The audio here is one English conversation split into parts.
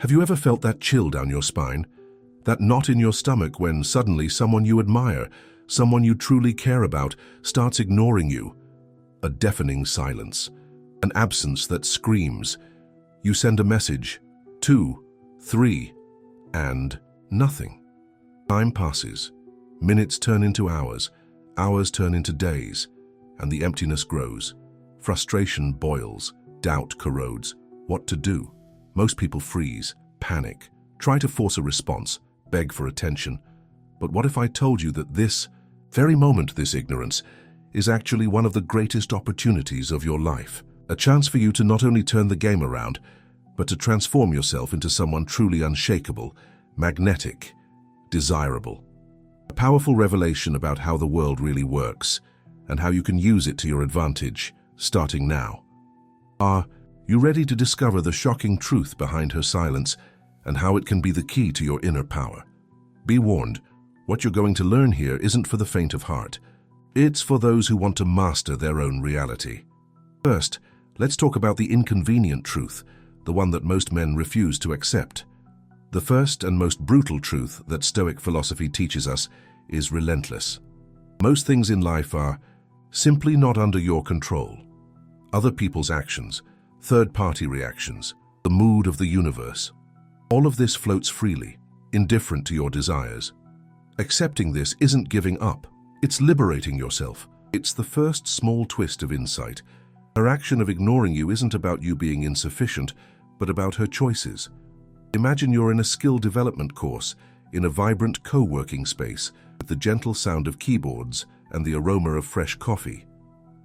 Have you ever felt that chill down your spine? That knot in your stomach when suddenly someone you admire, someone you truly care about, starts ignoring you? A deafening silence. An absence that screams. You send a message, 2, 3, and nothing. Time passes. Minutes turn into hours. Hours turn into days. And the emptiness grows. Frustration boils. Doubt corrodes. What to do? Most people freeze, panic, try to force a response, beg for attention. But what if I told you that this very moment, this ignorance, is actually one of the greatest opportunities of your life? A chance for you to not only turn the game around, but to transform yourself into someone truly unshakable, magnetic, desirable. A powerful revelation about how the world really works and how you can use it to your advantage, starting now. Are you ready to discover the shocking truth behind her silence and how it can be the key to your inner power? Be warned, what you're going to learn here isn't for the faint of heart. It's for those who want to master their own reality. First, let's talk about the inconvenient truth, the one that most men refuse to accept. The first and most brutal truth that Stoic philosophy teaches us is relentless. Most things in life are simply not under your control. Other people's actions, third-party reactions, the mood of the universe. All of this floats freely, indifferent to your desires. Accepting this isn't giving up, it's liberating yourself. It's the first small twist of insight. Her action of ignoring you isn't about you being insufficient, but about her choices. Imagine you're in a skill development course, in a vibrant co-working space, with the gentle sound of keyboards and the aroma of fresh coffee.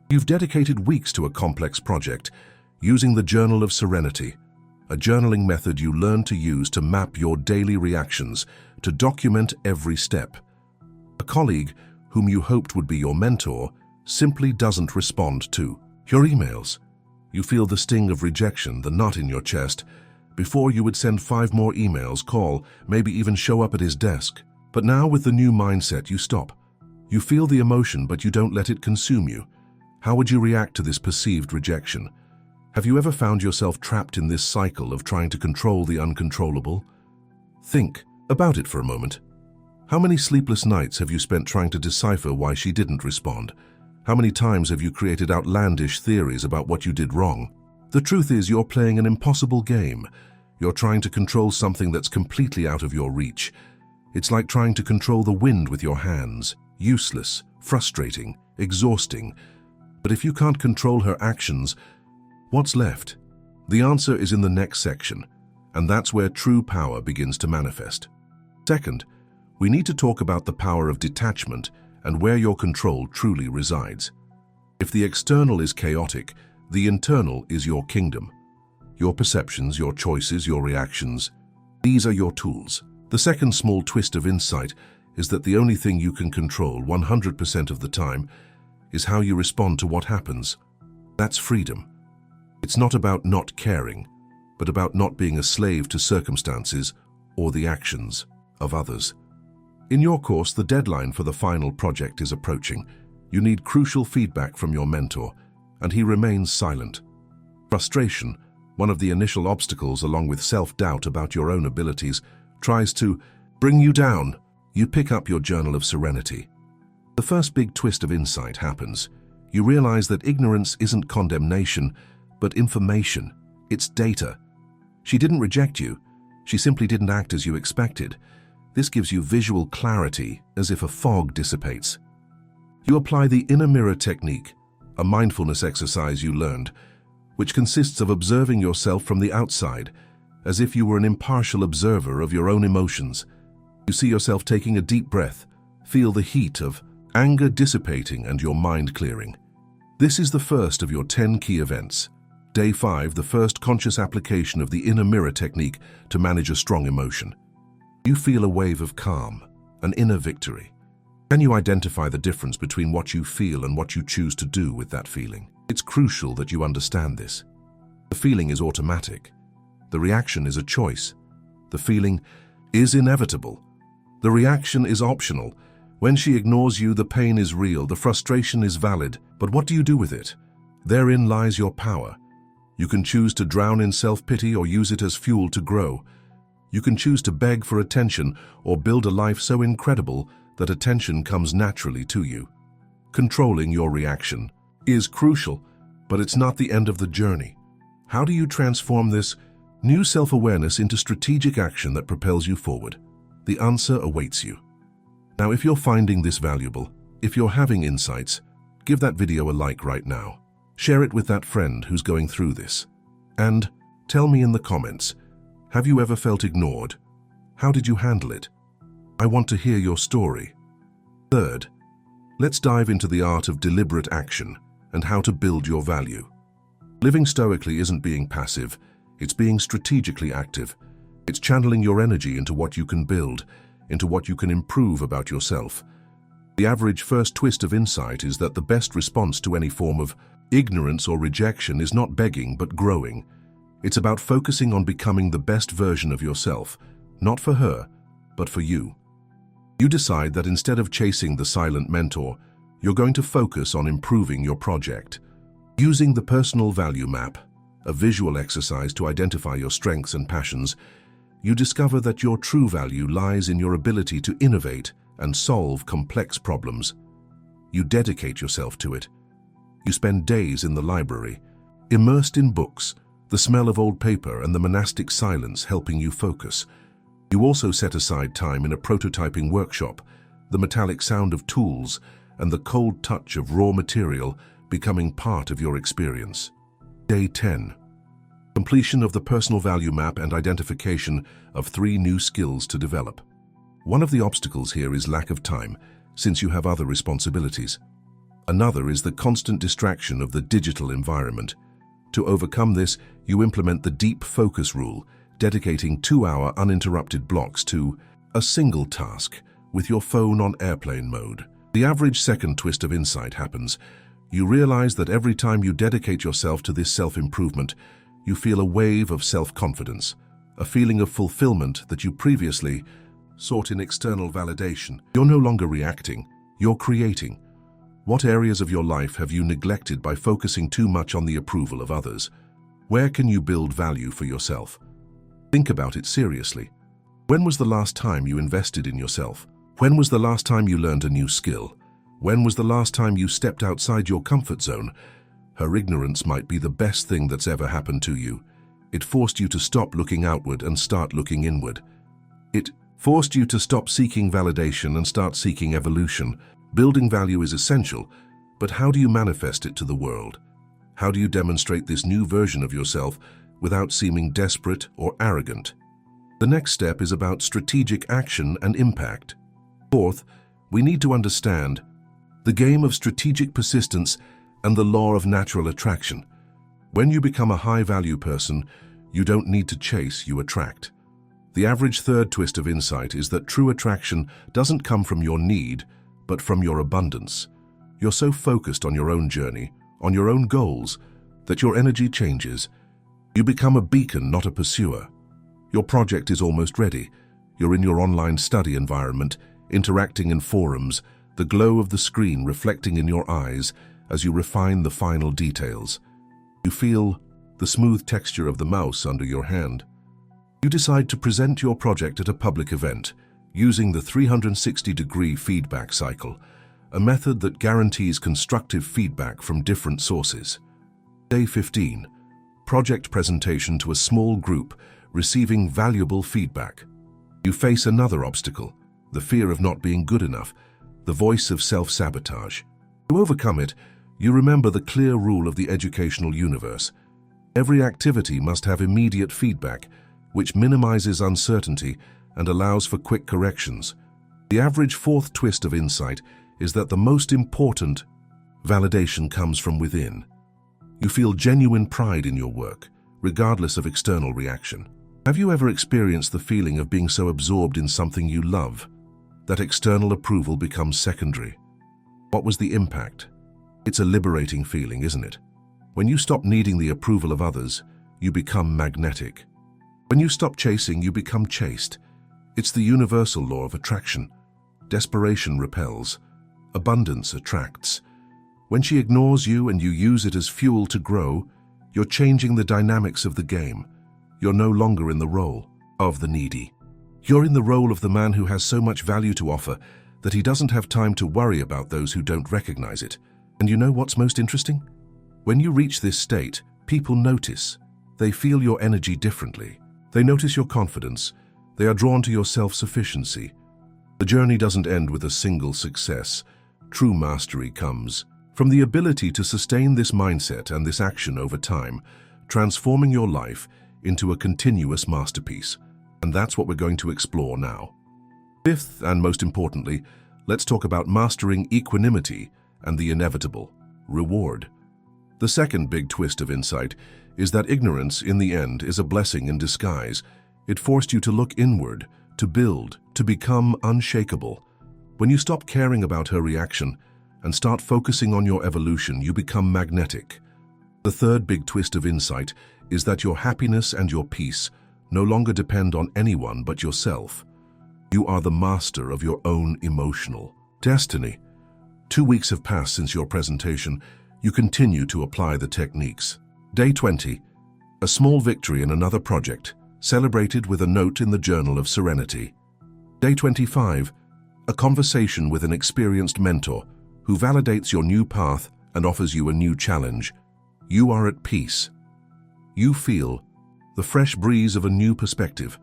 You've dedicated weeks to a complex project, using the Journal of Serenity, a journaling method you learn to use to map your daily reactions, to document every step. A colleague, whom you hoped would be your mentor, simply doesn't respond to your emails. You feel the sting of rejection, the knot in your chest. Before you would send 5 more emails, call, maybe even show up at his desk. But now with the new mindset, you stop. You feel the emotion, but you don't let it consume you. How would you react to this perceived rejection? Have you ever found yourself trapped in this cycle of trying to control the uncontrollable? Think about it for a moment. How many sleepless nights have you spent trying to decipher why she didn't respond? How many times have you created outlandish theories about what you did wrong? The truth is, you're playing an impossible game. You're trying to control something that's completely out of your reach. It's like trying to control the wind with your hands. Useless, frustrating, exhausting. But if you can't control her actions, what's left? The answer is in the next section, and that's where true power begins to manifest. Second, we need to talk about the power of detachment and where your control truly resides. If the external is chaotic, the internal is your kingdom. Your perceptions, your choices, your reactions, these are your tools. The second small twist of insight is that the only thing you can control 100% of the time is how you respond to what happens. That's freedom. It's not about not caring, but about not being a slave to circumstances or the actions of others. In your course, the deadline for the final project is approaching. You need crucial feedback from your mentor, and he remains silent. Frustration, one of the initial obstacles along with self-doubt about your own abilities, tries to bring you down. You pick up your Journal of Serenity. The first big twist of insight happens. You realize that ignorance isn't condemnation, but information. It's data. She didn't reject you. She simply didn't act as you expected. This gives you visual clarity, as if a fog dissipates. You apply the inner mirror technique, a mindfulness exercise you learned, which consists of observing yourself from the outside, as if you were an impartial observer of your own emotions. You see yourself taking a deep breath, feel the heat of anger dissipating and your mind clearing. This is the first of your 10 key events. Day 5, the first conscious application of the inner mirror technique to manage a strong emotion. You feel a wave of calm, an inner victory. Can you identify the difference between what you feel and what you choose to do with that feeling? It's crucial that you understand this. The feeling is automatic. The reaction is a choice. The feeling is inevitable. The reaction is optional. When she ignores you, the pain is real, the frustration is valid. But what do you do with it? Therein lies your power. You can choose to drown in self-pity or use it as fuel to grow. You can choose to beg for attention or build a life so incredible that attention comes naturally to you. Controlling your reaction is crucial, but it's not the end of the journey. How do you transform this new self-awareness into strategic action that propels you forward? The answer awaits you. Now, if you're finding this valuable, if you're having insights, give that video a like right now. Share it with that friend who's going through this. And tell me in the comments, have you ever felt ignored? How did you handle it? I want to hear your story. Third, let's dive into the art of deliberate action and how to build your value. Living stoically isn't being passive, it's being strategically active. It's channeling your energy into what you can build, into what you can improve about yourself. The average first twist of insight is that the best response to any form of ignorance or rejection is not begging but growing. It's about focusing on becoming the best version of yourself, not for her, but for you. You decide that instead of chasing the silent mentor, you're going to focus on improving your project. Using the personal value map, a visual exercise to identify your strengths and passions, you discover that your true value lies in your ability to innovate and solve complex problems. You dedicate yourself to it. You spend days in the library, immersed in books, the smell of old paper and the monastic silence helping you focus. You also set aside time in a prototyping workshop, the metallic sound of tools and the cold touch of raw material becoming part of your experience. Day 10. Completion of the personal value map and identification of 3 new skills to develop. One of the obstacles here is lack of time, since you have other responsibilities. Another is the constant distraction of the digital environment. To overcome this, you implement the deep focus rule, dedicating 2-hour uninterrupted blocks to a single task with your phone on airplane mode. The average second twist of insight happens. You realize that every time you dedicate yourself to this self-improvement, you feel a wave of self-confidence, a feeling of fulfillment that you previously sought in external validation. You're no longer reacting, you're creating. What areas of your life have you neglected by focusing too much on the approval of others? Where can you build value for yourself? Think about it seriously. When was the last time you invested in yourself? When was the last time you learned a new skill? When was the last time you stepped outside your comfort zone? Her ignorance might be the best thing that's ever happened to you. It forced you to stop looking outward and start looking inward. It forced you to stop seeking validation and start seeking evolution. Building value is essential, but how do you manifest it to the world? How do you demonstrate this new version of yourself without seeming desperate or arrogant? The next step is about strategic action and impact. Fourth, we need to understand the game of strategic persistence and the law of natural attraction. When you become a high-value person, you don't need to chase, you attract. The average third twist of insight is that true attraction doesn't come from your need, but from your abundance. You're so focused on your own journey, on your own goals, that your energy changes. You become a beacon, not a pursuer. Your project is almost ready. You're in your online study environment, interacting in forums, the glow of the screen reflecting in your eyes as you refine the final details. You feel the smooth texture of the mouse under your hand. You decide to present your project at a public event, using the 360-degree feedback cycle, a method that guarantees constructive feedback from different sources. Day 15. Project presentation to a small group, receiving valuable feedback. You face another obstacle, the fear of not being good enough, the voice of self-sabotage. To overcome it, you remember the clear rule of the educational universe. Every activity must have immediate feedback, which minimizes uncertainty and allows for quick corrections. The average fourth twist of insight is that the most important validation comes from within. You feel genuine pride in your work, regardless of external reaction. Have you ever experienced the feeling of being so absorbed in something you love that external approval becomes secondary? What was the impact? It's a liberating feeling, isn't it? When you stop needing the approval of others, you become magnetic. When you stop chasing, you become chased. It's the universal law of attraction. Desperation repels. Abundance attracts. When she ignores you and you use it as fuel to grow, you're changing the dynamics of the game. You're no longer in the role. of the needy. You're in the role of the man who has so much value to offer that he doesn't have time to worry about those who don't recognize it. And you know what's most interesting? When you reach this state, people notice. They feel your energy differently. They notice your confidence. They are drawn to your self-sufficiency. The journey doesn't end with a single success. True mastery comes from the ability to sustain this mindset and this action over time, transforming your life into a continuous masterpiece. And that's what we're going to explore now. Fifth, and most importantly, let's talk about mastering equanimity and the inevitable reward. The second big twist of insight is that ignorance, in the end, is a blessing in disguise. It forced you to look inward, to build, to become unshakable. When you stop caring about her reaction and start focusing on your evolution, you become magnetic. The third big twist of insight is that your happiness and your peace no longer depend on anyone but yourself. You are the master of your own emotional destiny. 2 weeks have passed since your presentation. You continue to apply the techniques. Day 20, a small victory in another project, celebrated with a note in the Journal of Serenity. Day 25, a conversation with an experienced mentor who validates your new path and offers you a new challenge. You are at peace. You feel the fresh breeze of a new perspective.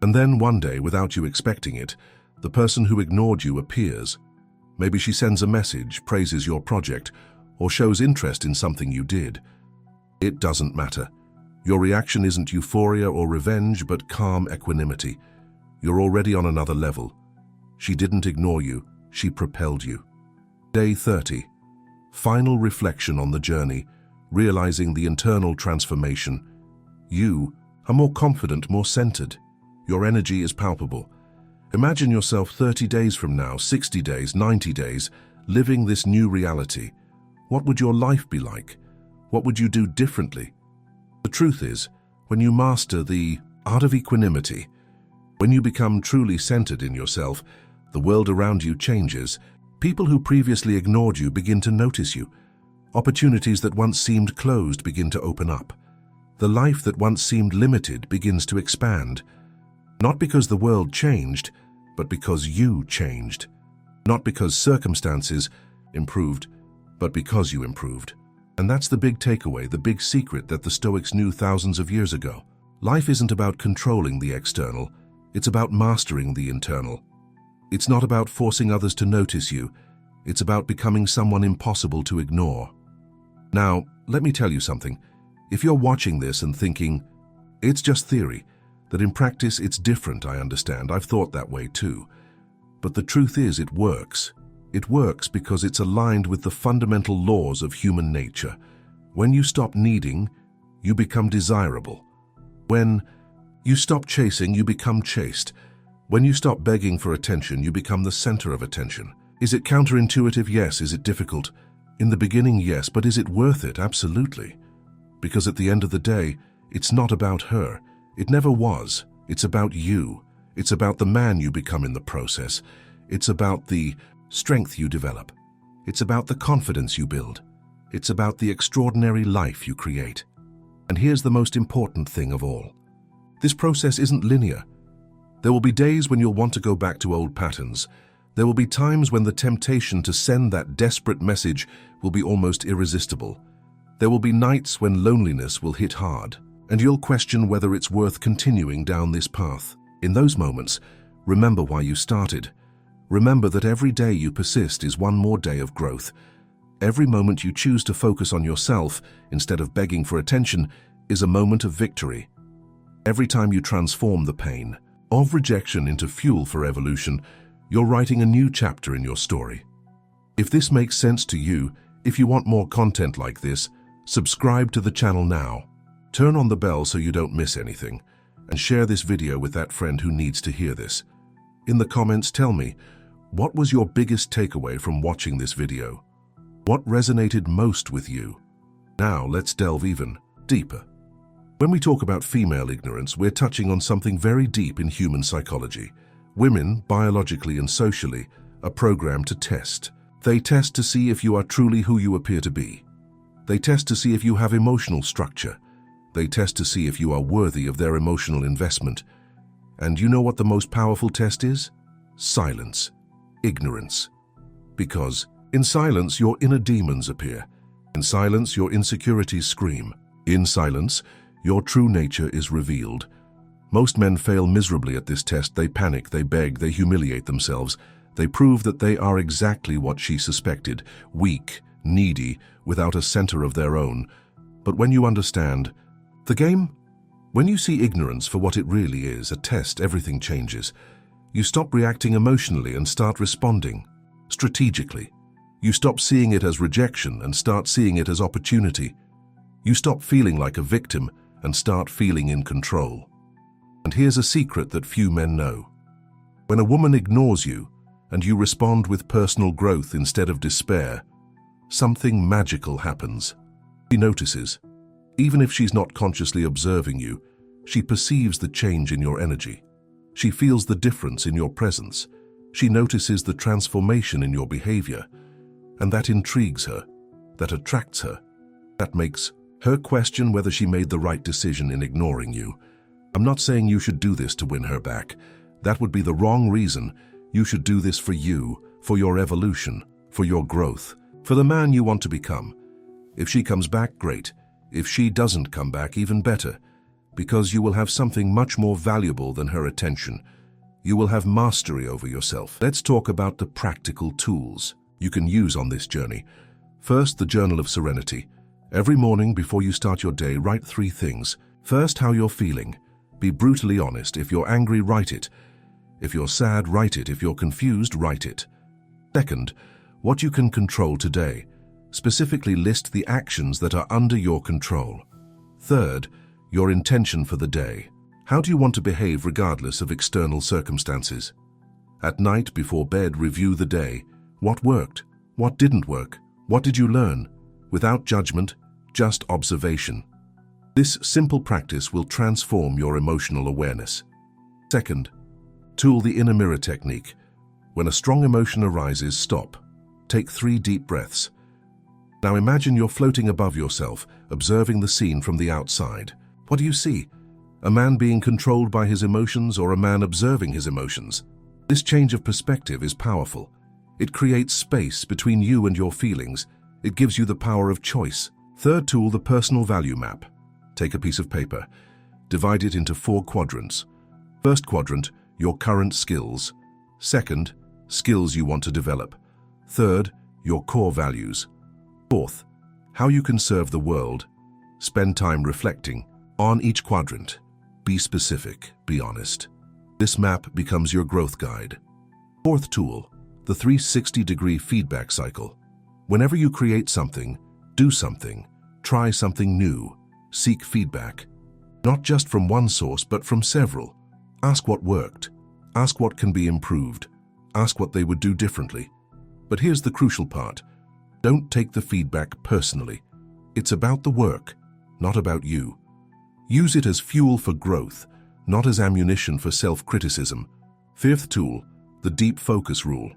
And then one day, without you expecting it, the person who ignored you appears. Maybe she sends a message, praises your project, or shows interest in something you did. It doesn't matter. Your reaction isn't euphoria or revenge, but calm equanimity. You're already on another level. She didn't ignore you, she propelled you. Day 30. Final reflection on the journey, realizing the internal transformation. You are more confident, more centered. Your energy is palpable. Imagine yourself 30 days from now, 60 days, 90 days, living this new reality. What would your life be like? What would you do differently? The truth is, when you master the art of equanimity, when you become truly centered in yourself, the world around you changes. People who previously ignored you begin to notice you. Opportunities that once seemed closed begin to open up. The life that once seemed limited begins to expand. Not because the world changed, but because you changed. Not because circumstances improved, but because you improved. And that's the big takeaway, the big secret that the Stoics knew thousands of years ago. Life isn't about controlling the external, it's about mastering the internal. It's not about forcing others to notice you, it's about becoming someone impossible to ignore. Now, let me tell you something. If you're watching this and thinking, it's just theory, that in practice it's different, I understand, I've thought that way too. But the truth is, it works. It works because it's aligned with the fundamental laws of human nature. When you stop needing, you become desirable. When you stop chasing, you become chased. When you stop begging for attention, you become the center of attention. Is it counterintuitive? Yes. Is it difficult? In the beginning, yes. But is it worth it? Absolutely. Because at the end of the day, it's not about her. It never was. It's about you. It's about the man you become in the process. It's about the strength you develop. It's about the confidence you build. It's about the extraordinary life you create. And here's the most important thing of all. This process isn't linear. There will be days when you'll want to go back to old patterns. There will be times when the temptation to send that desperate message will be almost irresistible. There will be nights when loneliness will hit hard, and you'll question whether it's worth continuing down this path. In those moments, remember why you started. Remember that every day you persist is one more day of growth. Every moment you choose to focus on yourself instead of begging for attention is a moment of victory. Every time you transform the pain of rejection into fuel for evolution, you're writing a new chapter in your story. If this makes sense to you, if you want more content like this, subscribe to the channel now. Turn on the bell so you don't miss anything, and share this video with that friend who needs to hear this. In the comments, tell me, what was your biggest takeaway from watching this video? What resonated most with you? Now let's delve even deeper. When we talk about female ignorance, we're touching on something very deep in human psychology. Women, biologically and socially, are programmed to test. They test to see if you are truly who you appear to be. They test to see if you have emotional structure. They test to see if you are worthy of their emotional investment. And you know what the most powerful test is? Silence. Ignorance. Because in silence, your inner demons appear. In silence, your insecurities scream. In silence, your true nature is revealed. Most men fail miserably at this test. They panic, they beg, they humiliate themselves. They prove that they are exactly what she suspected, weak, needy, without a center of their own. But when you understand the game, when you see ignorance for what it really is, a test, everything changes. You stop reacting emotionally and start responding strategically. You stop seeing it as rejection and start seeing it as opportunity. You stop feeling like a victim and start feeling in control. And here's a secret that few men know. When a woman ignores you and you respond with personal growth instead of despair, something magical happens. She notices. Even if she's not consciously observing you, she perceives the change in your energy. She feels the difference in your presence. She notices the transformation in your behavior. And that intrigues her, that attracts her, that makes her question whether she made the right decision in ignoring you. I'm not saying you should do this to win her back. That would be the wrong reason. You should do this for you, for your evolution, for your growth, for the man you want to become. If she comes back, great. If she doesn't come back, even better, because you will have something much more valuable than her attention. You will have mastery over yourself. Let's talk about the practical tools you can use on this journey. First, the Journal of Serenity. Every morning before you start your day, write 3 things. First, how you're feeling. Be brutally honest. If you're angry, write it. If you're sad, write it. If you're confused, write it. Second, what you can control today. Specifically list the actions that are under your control. Third, your intention for the day. How do you want to behave regardless of external circumstances? At night before bed, review the day. What worked? What didn't work? What did you learn? Without judgment, just observation. This simple practice will transform your emotional awareness. Second, tool the inner mirror technique. When a strong emotion arises, stop. Take 3 deep breaths. Now imagine you're floating above yourself, observing the scene from the outside. What do you see? A man being controlled by his emotions or a man observing his emotions? This change of perspective is powerful. It creates space between you and your feelings. It gives you the power of choice. Third tool, the personal value map. Take a piece of paper. Divide it into 4 quadrants. First quadrant, your current skills. Second, skills you want to develop. Third, your core values. Fourth, how you can serve the world. Spend time reflecting on each quadrant. Be specific, be honest. This map becomes your growth guide. Fourth tool, the 360-degree feedback cycle. Whenever you create something, do something, try something new, seek feedback. Not just from one source, but from several. Ask what worked. Ask what can be improved. Ask what they would do differently. But here's the crucial part. Don't take the feedback personally. It's about the work, not about you. Use it as fuel for growth, not as ammunition for self-criticism. Fifth tool, the deep focus rule.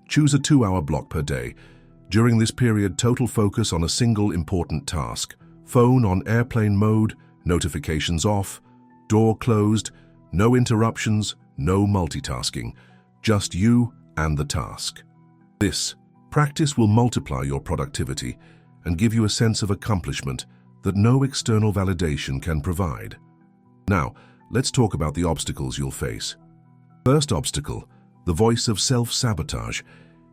Choose a 2-hour block per day. During this period, total focus on a single important task. Phone on airplane mode, notifications off, door closed, no interruptions, no multitasking. Just you and the task. This practice will multiply your productivity and give you a sense of accomplishment that no external validation can provide. Now, let's talk about the obstacles you'll face. First obstacle, the voice of self-sabotage.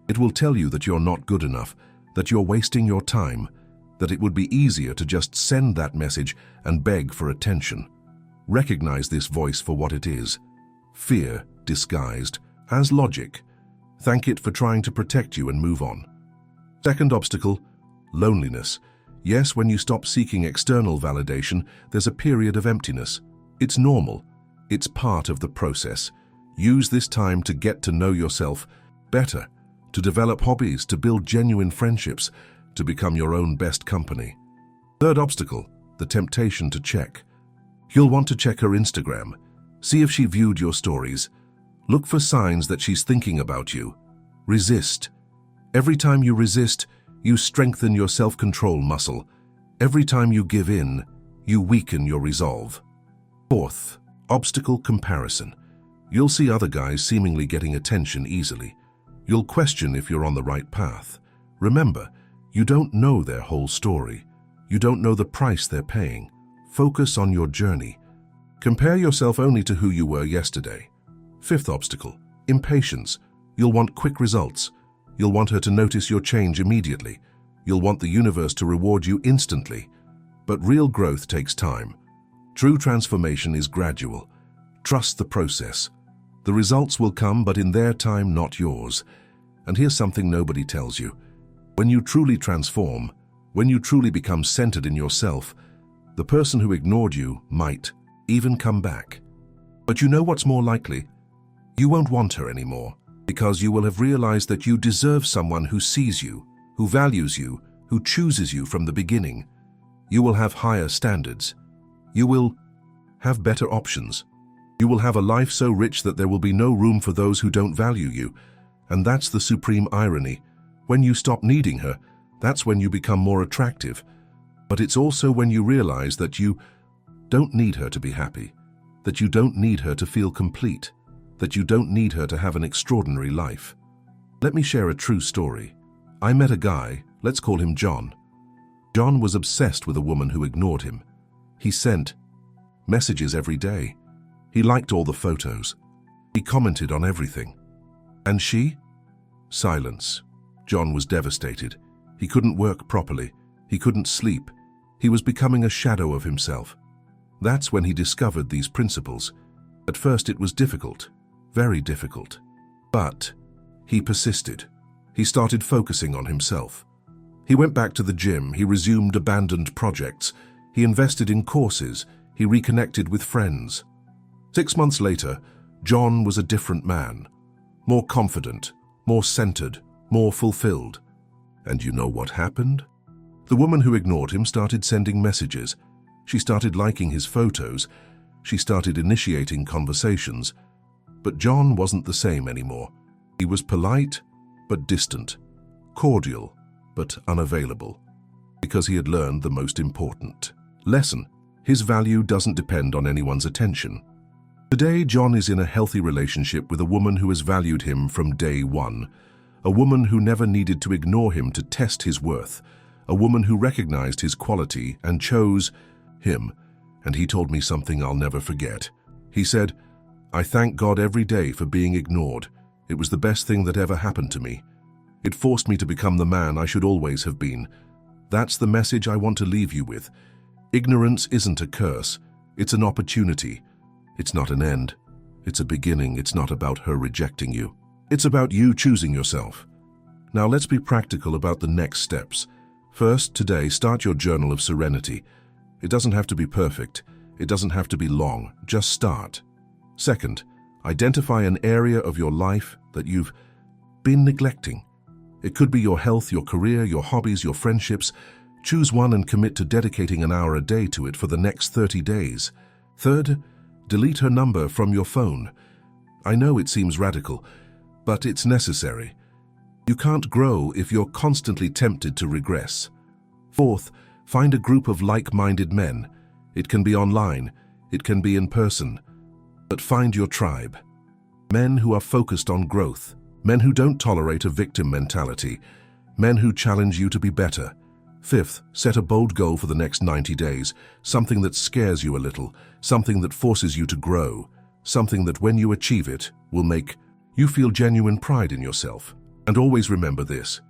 It will tell you that you're not good enough, that you're wasting your time, that it would be easier to just send that message and beg for attention. Recognize this voice for what it is. Fear disguised as logic. Thank it for trying to protect you and move on. Second obstacle, loneliness. Yes, when you stop seeking external validation, there's a period of emptiness. It's normal. It's part of the process. Use this time to get to know yourself better, to develop hobbies, to build genuine friendships, to become your own best company. Third obstacle, the temptation to check. You'll want to check her Instagram. See if she viewed your stories. Look for signs that she's thinking about you. Resist. Every time you resist, you strengthen your self-control muscle. Every time you give in, you weaken your resolve. Fourth, obstacle comparison. You'll see other guys seemingly getting attention easily. You'll question if you're on the right path. Remember, you don't know their whole story. You don't know the price they're paying. Focus on your journey. Compare yourself only to who you were yesterday. Fifth obstacle, impatience. You'll want quick results. You'll want her to notice your change immediately. You'll want the universe to reward you instantly. But real growth takes time. True transformation is gradual. Trust the process. The results will come, but in their time, not yours. And here's something nobody tells you. When you truly transform, when you truly become centered in yourself, the person who ignored you might even come back. But you know what's more likely? You won't want her anymore, because you will have realized that you deserve someone who sees you, who values you, who chooses you from the beginning. You will have higher standards. You will have better options. You will have a life so rich that there will be no room for those who don't value you. And that's the supreme irony. When you stop needing her, that's when you become more attractive. But it's also when you realize that you don't need her to be happy, that you don't need her to feel complete, that you don't need her to have an extraordinary life. Let me share a true story. I met a guy, let's call him John. John was obsessed with a woman who ignored him. He sent messages every day. He liked all the photos. He commented on everything. And she? Silence. John was devastated. He couldn't work properly. He couldn't sleep. He was becoming a shadow of himself. That's when he discovered these principles. At first it was difficult, very difficult. But he persisted. He started focusing on himself. He went back to the gym. He resumed abandoned projects. He invested in courses. He reconnected with friends. 6 months later, John was a different man. More confident, more centered, more fulfilled. And you know what happened? The woman who ignored him started sending messages. She started liking his photos. She started initiating conversations. But John wasn't the same anymore. He was polite, but distant. Cordial, but unavailable. Because he had learned the most important lesson. His value doesn't depend on anyone's attention. Today, John is in a healthy relationship with a woman who has valued him from day one. A woman who never needed to ignore him to test his worth. A woman who recognized his quality and chose him. And he told me something I'll never forget. He said, "I thank God every day for being ignored. It was the best thing that ever happened to me. It forced me to become the man I should always have been." That's the message I want to leave you with. Ignorance isn't a curse. It's an opportunity. It's not an end. It's a beginning. It's not about her rejecting you. It's about you choosing yourself. Now let's be practical about the next steps. First, today, start your journal of serenity. It doesn't have to be perfect. It doesn't have to be long. Just start. Second, identify an area of your life that you've been neglecting. It could be your health, your career, your hobbies, your friendships. Choose one and commit to dedicating an hour a day to it for the next 30 days. Third, delete her number from your phone. I know it seems radical, but it's necessary. You can't grow if you're constantly tempted to regress. Fourth, find a group of like-minded men. It can be online, it can be in person, but find your tribe. Men who are focused on growth, men who don't tolerate a victim mentality, men who challenge you to be better. Fifth, set a bold goal for the next 90 days, something that scares you a little, something that forces you to grow, something that when you achieve it will make you feel genuine pride in yourself. And always remember this.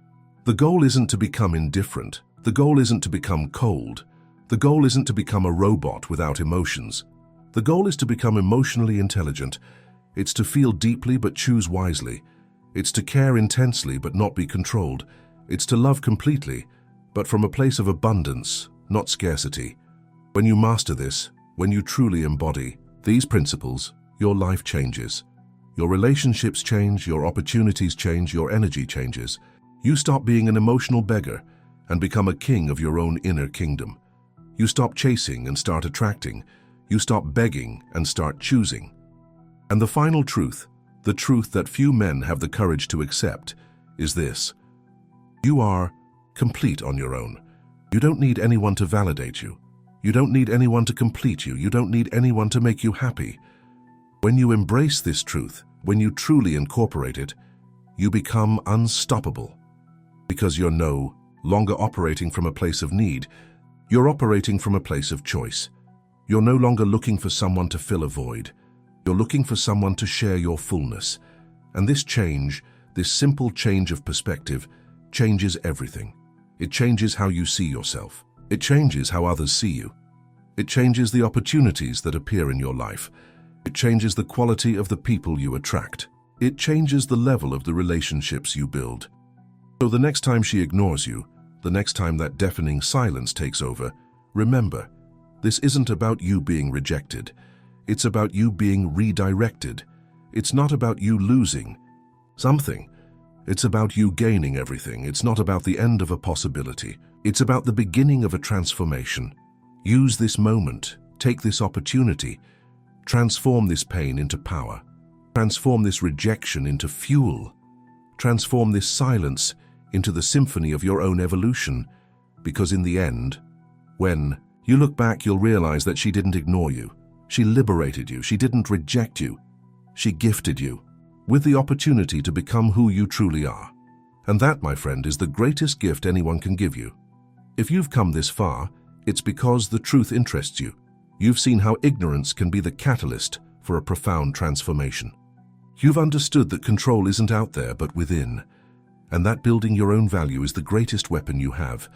The goal isn't to become indifferent. The goal isn't to become cold. The goal isn't to become a robot without emotions. The goal is to become emotionally intelligent. It's to feel deeply but choose wisely. It's to care intensely but not be controlled. It's to love completely, but from a place of abundance, not scarcity. When you master this, when you truly embody these principles, your life changes. Your relationships change, your opportunities change, your energy changes. You stop being an emotional beggar and become a king of your own inner kingdom. You stop chasing and start attracting. You stop begging and start choosing. And the final truth, the truth that few men have the courage to accept, is this. You are complete on your own. You don't need anyone to validate you. You don't need anyone to complete you. You don't need anyone to make you happy. When you embrace this truth, when you truly incorporate it, you become unstoppable. Because you're no longer operating from a place of need, you're operating from a place of choice. You're no longer looking for someone to fill a void. You're looking for someone to share your fullness. And this change, this simple change of perspective, changes everything. It changes how you see yourself. It changes how others see you. It changes the opportunities that appear in your life. It changes the quality of the people you attract. It changes the level of the relationships you build. So the next time she ignores you, the next time that deafening silence takes over, remember, this isn't about you being rejected. It's about you being redirected. It's not about you losing something. It's about you gaining everything. It's not about the end of a possibility. It's about the beginning of a transformation. Use this moment. Take this opportunity. Transform this pain into power. Transform this rejection into fuel. Transform this silence into the symphony of your own evolution. Because in the end, when you look back, you'll realize that she didn't ignore you. She liberated you. She didn't reject you. She gifted you with the opportunity to become who you truly are. And that, my friend, is the greatest gift anyone can give you. If you've come this far, it's because the truth interests you. You've seen how ignorance can be the catalyst for a profound transformation. You've understood that control isn't out there but within, and that building your own value is the greatest weapon you have.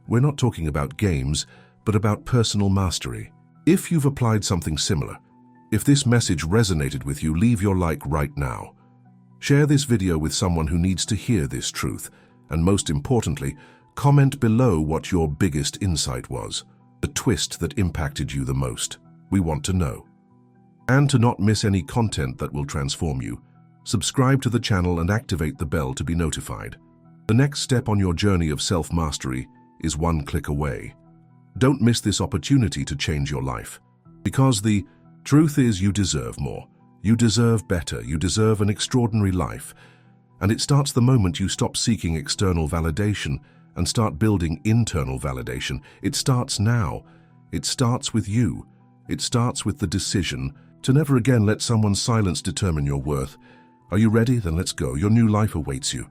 We're not talking about games, but about personal mastery. If you've applied something similar, if this message resonated with you, leave your like right now. Share this video with someone who needs to hear this truth, and most importantly, comment below what your biggest insight was, the twist that impacted you the most. We want to know. And to not miss any content that will transform you, subscribe to the channel and activate the bell to be notified. The next step on your journey of self-mastery is one click away. Don't miss this opportunity to change your life. Because the truth is, you deserve more. You deserve better. You deserve an extraordinary life. And it starts the moment you stop seeking external validation and start building internal validation. It starts now. It starts with you. It starts with the decision to never again let someone's silence determine your worth. Are you ready? Then let's go. Your new life awaits you.